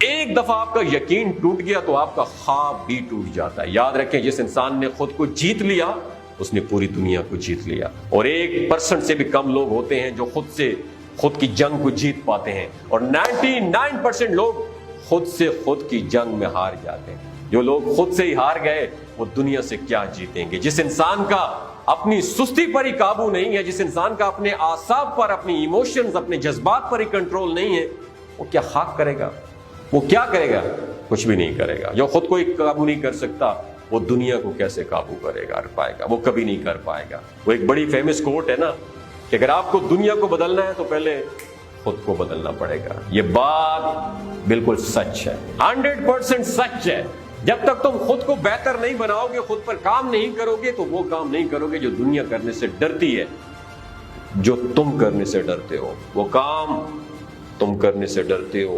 एक दफा आपका यकीन टूट गया तो आपका ख्वाब भी टूट जाता है। याद रखें, जिस इंसान ने खुद को जीत लिया उसने पूरी दुनिया को जीत लिया। और 1% से भी कम लोग होते हैं जो खुद की जंग को जीत पाते हैं, और 99% लोग खुद से खुद की जंग में हार जाते हैं। जो लोग खुद से ही हार गए वो दुनिया से क्या जीतेंगे। जिस इंसान का अपनी सुस्ती पर ही काबू नहीं है, जिस इंसान का अपने आसाब पर, अपनी इमोशंस, अपने जज्बात पर ही कंट्रोल नहीं है, वो क्या खाक करेगा? वो क्या करेगा? कुछ भी नहीं करेगा। जो खुद को ही काबू नहीं कर सकता वो दुनिया को कैसे काबू करेगा, कर पाएगा? वो कभी नहीं कर पाएगा। वो एक बड़ी फेमस कोट है ना कि अगर आपको दुनिया को बदलना है तो पहले खुद को बदलना पड़ेगा। ये बात बिल्कुल सच है, 100% सच है। जब तक तुम खुद को बेहतर नहीं बनाओगे, खुद पर काम नहीं करोगे, तो वो काम नहीं करोगे जो दुनिया करने से डरती है, जो तुम करने से डरते हो। वो काम तुम करने से डरते हो,